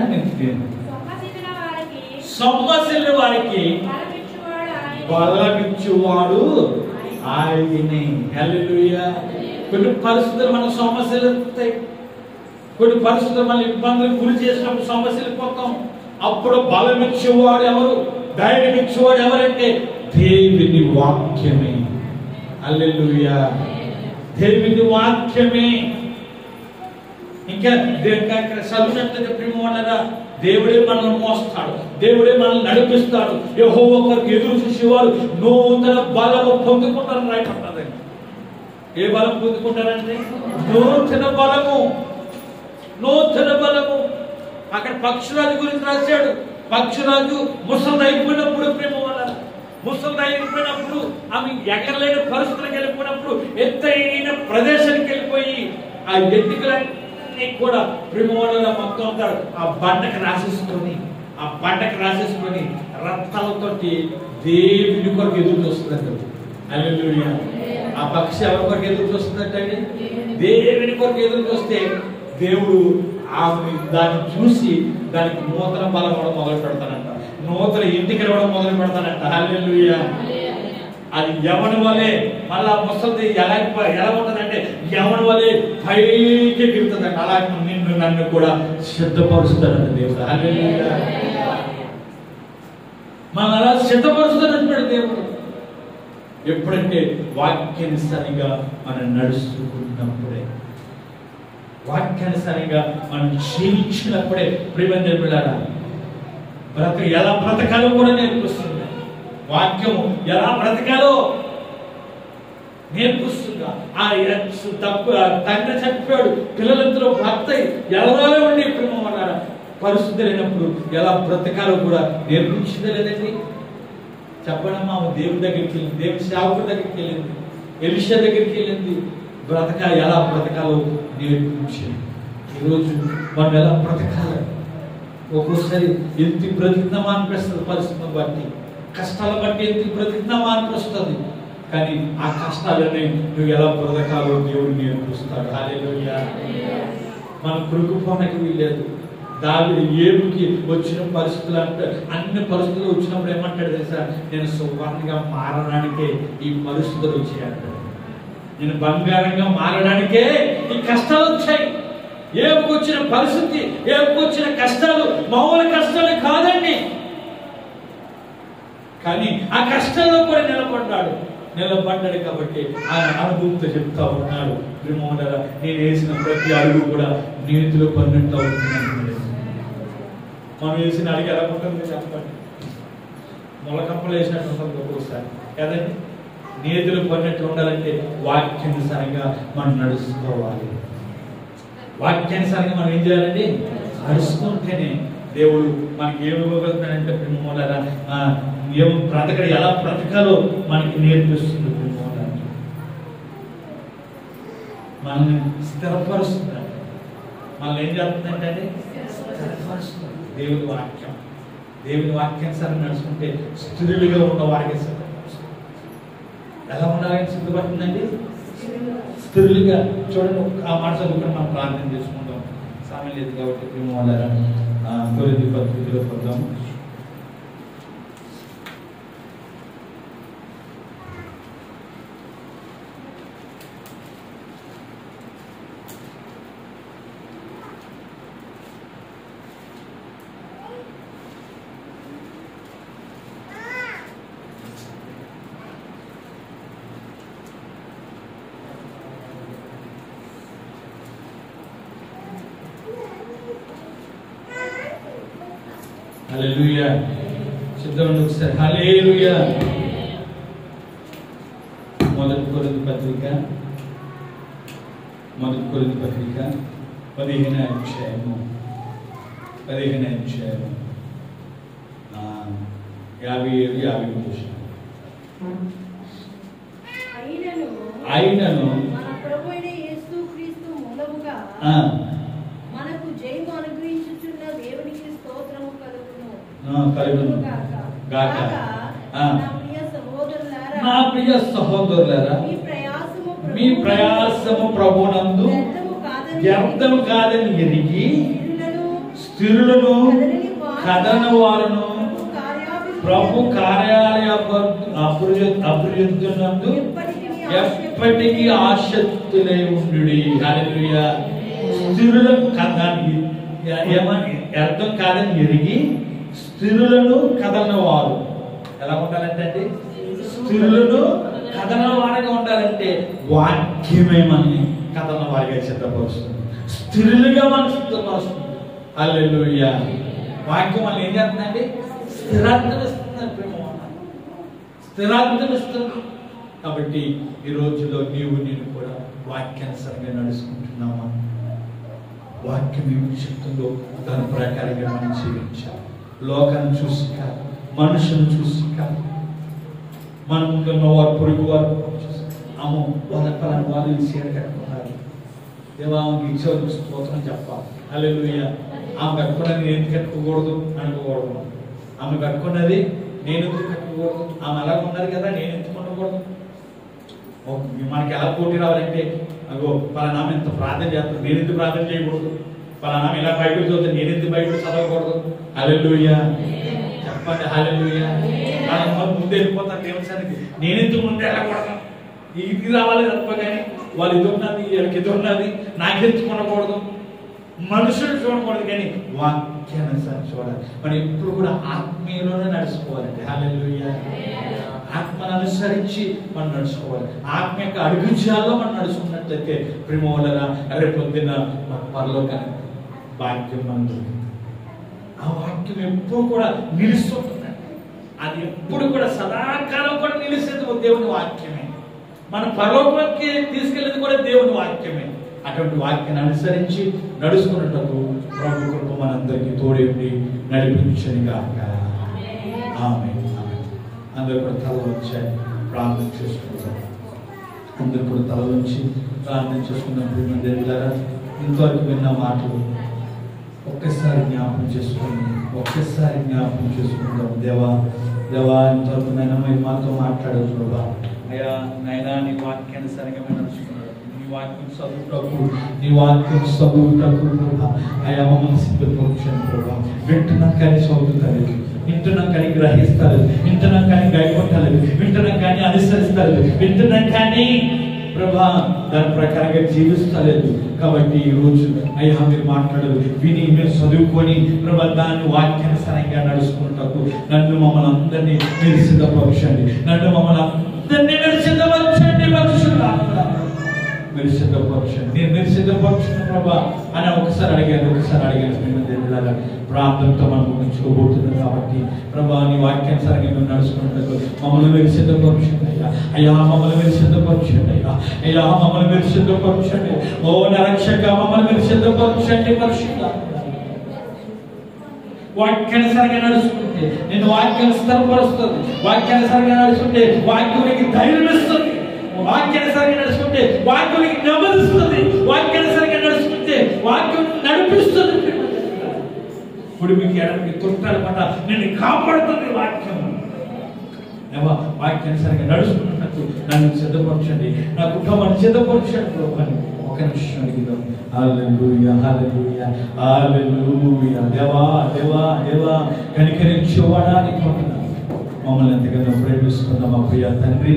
సమస్యలు వారికి బలమిచ్చేవాడు ఆయనే. హల్లెలూయా. కొన్ని పరిస్థితులు మనకు సమస్యలు వస్తాయి, కొన్ని పరిస్థితులు మన ఇబ్బందులు గురి చేసినప్పుడు సమస్యలు పోతాం. అప్పుడు బలం ఇచ్చేవాడు ఎవరు, ధైర్యం ఇచ్చేవాడు ఎవరంటే దేవుని వాక్యమే. హల్లెలూయా. దేవుని వాక్యమే. ఇంకా చదివినట్లయితే ప్రేమ వాళ్ళరా, దేవుడే మనల్ని మోస్తాడు, దేవుడే మనల్ని నడిపిస్తాడు. యెహోవా కొరకు ఎదురు చూసేవారు నూతన బలము పొందుకుంటారని రాయబడ్డది. ఏ బలం పొందుకుంటారంటే నూతన బలము. నూతన బలము. అక్కడ పక్షురాజు గురించి రాశాడు. పక్షురాజు ముసలి అయిపోయినప్పుడు ప్రేమ వల్ల, ముసలి అయిపోయినప్పుడు ఆమె ఎక్కడలేని పరిస్థితులకు వెళ్ళిపోయినప్పుడు ఎత్తైన ప్రదేశానికి వెళ్ళిపోయి ఆ ఎన్నికలన్నీ కూడా ప్రేమ వల్ల మొత్తం అంటారు ఆ బండకు రాసేసుకొని రక్తాలతోటి దేవుని కొరకు ఎదురు చూస్తుందంట. హల్లెలూయా. ఆ పక్షి ఎవరి కొరకు ఎదురు చూస్తుందంటే దేవుని కొరకు ఎదురు చూస్తే దేవుడు ఆమె దాన్ని చూసి దానికి నూతన బలం కూడా మొదలు పెడతానంట, నూతన ఇంటికి రావడం మొదలు పెడతానంట. హల్లెలూయా. అది యవని వలె మళ్ళా ముసలిది ఎలా ఉంటుందంటే యవని వలె పైకి ఎగురుతుందంట. అలా నన్ను కూడా సిద్ధపరుస్తాడంట దేవుడు. హల్లెలూయా. మనం అలా సిద్ధపరుస్తాడంటాడు దేవుడు. ఎప్పుడంటే వాక్యానుసారంగా మనం నడుచుకుంటున్నప్పుడే, వాక్యానుసారంగా మనం జీవించినప్పుడే. ప్రియమైన బిడ్డలారా, ఎలా బ్రతకాలో కూడా నేర్పిస్తుంది వాక్యము. ఎలా బ్రతకాలో నేర్పిస్తుందా? తండ్రి చచ్చిపోయాడు, పిల్లలందరూ భర్త ఎలాగో ఉండి ప్రేమ పరిస్థితి లేనప్పుడు ఎలా బ్రతకాలో కూడా నేర్పించిందే లేదండి? చెప్పడమ్మా, దేవుడి దగ్గరికి వెళ్ళింది, దేవుడి సేవకుడి దగ్గరికి వెళ్ళింది, ఎలీషా దగ్గరికి వెళ్ళింది, ఎలా బ్రతకాలో నేర్పించింది. ఈరోజు మనం ఎలా బ్రతకాలి? ఒక్కోసారి ఎందుకు బ్రతికినామా అనిపిస్తుంది, పరిస్థితిని బట్టి, కష్టాలు బట్టి ఎందుకు బ్రతికినామా అనిపిస్తుంది. కానీ ఆ కష్టాలనే నువ్వు ఎలా బ్రతకాలో దేవుడు నేర్పిస్తాడు. హల్లెలూయా. మనం కృంగిపోవడానికి వీల్లేదు. దావీదు ఏడుకి వచ్చిన పరిస్థితులు అంటే అన్ని పరిస్థితులు వచ్చినప్పుడు ఏమంటాడు తెలుసా? నేను సువర్ణంగా మారడానికే ఈ పరిస్థితులు వచ్చాయంటాడు. నేను బంగారంగా మారడానికే ఈ కష్టాలు వచ్చాయి. ఏపుకొచ్చిన పరిస్థితి, ఏపుకొచ్చిన కష్టాలు మామూలు కష్టాలు కాదండి. కానీ ఆ కష్టాల్లో కూడా నిలబడ్డాడు కాబట్టి ఆయన అనుభూతితో చెప్తా ఉన్నాడు. ప్రేమోనరా, నేను వేసిన ప్రతి అడుగు కూడా నీతిలో పడినట్టు అవుతున్నాను. మనం వేసిన అడిగి ఎలా ఉంటుంది చెప్పండి? మొలకంపలు వేసినట్టు ఉంటుంది ఒక్కోసారి కదండి. నీతిలో పడినట్టు ఉండాలంటే వాక్యానుసారంగా మనం నడుచుకోవాలి. వాక్యానుసారంగా మనం ఏం చేయాలండి? నడుచుకుంటేనే దేవుడు మనకి ఏమి ఇవ్వగలుగుతాడంటే ప్రేమోనరా, ఏం బ్రతకడు, ఎలా బ్రతకాలో మనకి నేర్పిస్తుంది. మనల్ని స్థిరపరుస్తుంది. మనల్ని ఏం చేస్తుందంటే స్థిరపరుస్తుంది దేవుని వాక్యం. దేవుని వాక్యానుసారం నడుచుకుంటే స్థిరులుగా ఉన్న వాక్యం ఎలా ఉండాలని సిద్ధపడుతుందండి? స్థిరులుగా. చూడండి, ఆ మాట చదువుకుని మనం ప్రార్థన చేసుకుంటాం. సమయం లేదు కాబట్టి ప్రేమోనరా, కొరింథీ పత్రికలో పొందాము. హల్లెలూయా. సిద్ధండి ఒకసారి. హల్లెలూయా. మొదటి కొరింథీ పత్రిక 15వ అధ్యాయము 57-58. అయినను మన ప్రభువైన యేసుక్రీస్తు మూలముగా మనకు జయము అనుగ్రహించుచున్న దేవునికి స్తోత్రము కలుగును గాక. నా ప్రియ సహోదరులారా, మీ ప్రయాసము ప్రభునందు వ్యర్థము కాదని ఎరిగి స్థిరులను కదలని వారును ప్రభు కార్యాలయ అభివృద్ధినందు ఎప్పటికీ ఆసక్తులై ఉండుడి. హల్లెలూయా. స్థిరులను కదలని ఏమని అర్థం కాదని ఎరిగి స్థిరులను కదలని వారు ఎలా ఉండాలంటే స్థిరులను కదలని వారిగా ఉండాలంటే వాక్యమే మనల్ని కదలని వారిగా సిద్ధపరుస్తుంది, స్థిరులుగా మనం సిద్ధపరుస్తుంది. హల్లెలూయా. వాక్యం మనం ఏం చేస్తుందండి? స్థిరార్థం ఇస్తుంది, స్థిరార్థం ఇస్తుంది. కాబట్టి ఈ రోజులో నేను కూడా వాక్యానుసారంగా నడుచుకుంటున్నామా? వాక్యం ఏమి చెప్తుందో దాని ప్రకారంగా మనం జీవించాలి. లోకాన్ని చూసి కాదు, మనుషులను చూసి కాదు. మన ముందున్న వారు, పొరుగు వారు అమ్మో వాళ్ళ పలానా వాళ్ళు ఈ చీర కట్టుకున్నారు, దేవానికి ఇచ్చేవారికి స్తోత్రం చెప్పాలి. హల్లెలూయా. ఆమె కట్టుకున్నది నేను ఎందుకు కట్టుకోకూడదు అనుకోకూడదు. ఆమె కట్టుకున్నది నేను ఎందుకు కట్టుకోకూడదు, ఆమె అలా ఉన్నది కదా నేను ఎందుకు ఉండకూడదు. మనకి ఎలా పోటీ రావాలంటే అగో పలానా ఎంత ప్రార్థన చేస్తాను నేను ఎందుకు ప్రార్థన చేయకూడదు, పలానా ఇలా బైబిల్ చదువుతాను నేను ఎందుకు బైబిల్ చదవకూడదు. హల్లెలూయా చెప్పండి. హల్లెలూయా. ముందు వెళ్ళిపోతాను దేవస్థానికి, నేను ఎందుకు ముందే వెళ్ళకూడదు, ఇది రావాలి తప్ప. కానీ వాళ్ళు ఇది ఉన్నది వీళ్ళకి ఇది ఉన్నది నాకెందుకు ఉండకూడదు, మనుషులు చూడకూడదు. కానీ వాక్యానుసారం చూడాలి. మనం ఎప్పుడు కూడా ఆత్మీయులోనే నడుచుకోవాలండి. హల్లెలూయా. ఆత్మను అనుసరించి మనం నడుచుకోవాలి. ఆత్మ యొక్క అడుగుజాల్లో మనం నడుచుకున్నట్లయితే ప్రేమ వలన రేపొద్దున మన పరలోకానికి భాగ్యం మనం దొరికింది. ఆ వాక్యం ఎప్పుడు కూడా నిలుస్తుంటుంది. అది ఎప్పుడు కూడా సదాకాలం కూడా నిలిచేది దేవుని వాక్యమే. మన పరలోకానికి తీసుకెళ్ళేది కూడా దేవుని వాక్యమే. అటువంటి వాక్యాన్ని అనుసరించి నడుచుకున్నట్టు ప్రభు కృప మనందరికీ తోడేండి నడిపించని గాక. ఆమేన్. అందరూ కూడా తల వచ్చాయి ప్రార్థన చేసుకుంటాం. అందరూ కూడా తల నుంచి ప్రార్థన చేసుకున్నప్పుడు మన దగ్గర ఇంతవరకు విన్న మాటలు ఒక్కసారి జ్ఞాపకం చేసుకుందాం. దేవా ఇంతవరకు నైనా మీరు మాతో మాట్లాడదు ప్రభా. అయ్యా నైనా నీ వాక్యానుసారంగా మేము నడుచుకున్నాడు. నీ వాక్యం చదువుటకు ప్రభా అయ్యా మమ్మల్ని సిద్ధపరచండి ప్రభా. వింటున్నాం కానీ చదువుతలేదు, వింటున్నాం కానీ గ్రహిస్తలేదు, వింటున్నాం కానీ గైకొట్టలేదు, వింటున్నాం కానీ అనుసరిస్తలేదు, వింటున్నాం కానీ ప్రభా దాని ప్రకారంగా జీవిస్తలేదు. కాబట్టి ఈ రోజు అయ్యా మీరు మాట్లాడదు విని మీరు చదువుకొని ప్రభా దాన్ని వాక్యానుసారంగా నడుచుకుంటాకు నన్ను మమ్మల్ని అందరినీ మీరు సిద్ధపరచండి. మీరు సిద్ధపరచండి ప్రభా అని ఒకసారి అడిగాను. మేము ప్రార్థనతో మనం ముగించుకోబోతున్నాం. కాబట్టి ప్రభా నీ వాక్యానుసారంగా మేము నడుచుకుంటాకు మమ్మల్ని మీరు సిద్ధపరచండి అయ్యా. మమ్మల్ని మీరు సిద్ధపరచండి అయ్యా. మమ్మల్ని మీరు సిద్ధపరచండి. ఓ నరక్షక మమ్మల్ని మీరు సిద్ధపరచండి. పరిశుద్ధ వాక్యానుసారంగా నడుచుకుంటే నేను వాక్యాన్ని స్థిరపరుస్తుంది. వాక్యానుసారంగా నడుచుకుంటే వాక్యానికి ధైర్యం ఇస్తుంది. వాక్యానుసారంగా నడుచుకుంటే వాక్యానికి నెమ్మదిస్తుంది. వాక్యానుసారంగా నడుచుకుంటే వాక్యం నడిపిస్తుంది. ఇప్పుడు మీకు ఎడమికి తొట్టాలన్నమాట నేను కాపాడుతుంది వాక్యం. వాక్యానుసారంగా నడుచుకున్నట్టు నన్ను సిద్ధపరచండి, నా కుటుంబాన్ని సిద్ధపరచండి అని ఒక నిమిషం అడిగిదాం. హల్లెలూయా హల్లెలూయా హల్లెలూయా. దేవా కనికరించేవాడానికి మమ్మల్ని ఎంతగానో ప్రేమిస్తున్న మా ప్రియ తండ్రి,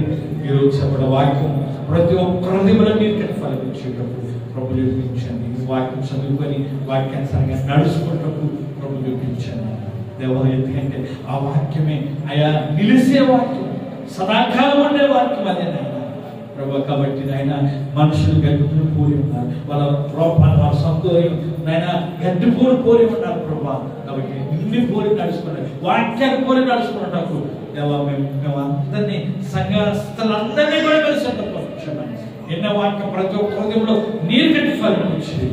ఈరోజు చెప్పడం వాక్యం ప్రతి ఒక్క హృదయంలో మీరు ఫలించేటప్పుడు ప్రభు చూపించండి. వాక్యం చదువుకొని వాక్యానుసారంగా నడుచుకున్నప్పుడు ప్రభు చూపించండి దేవా. ఎందుకంటే ఆ వాక్యమే అయా నిలిసే వాక్యం, సదాకాలం ఉండే వాక్యం అదేనైనా ప్రభు. కాబట్టి నాయన మనుషులు గడ్డిపూలు పోలి ఉన్నారు, వాళ్ళ రూపాన్ని వాళ్ళ సౌందర్యం నాయన గడ్డిపూలు పోలి ఉన్నారు ప్రభా. కాబట్టి ఇన్ని పోలి నడుచుకున్నారు, వాక్యాన్ని పోలి నడుచుకున్నట్టు దేవా మేము అందరినీ సంఘస్థలందరినీ కూడా కలిసి ఎన్న వాక్యం ప్రతి ఒక్క హృదయంలో నీరు కట్టి ఫలించేది.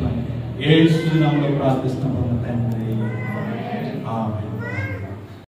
ఏ నామములో ప్రార్థిస్తున్నాము తండ్రి.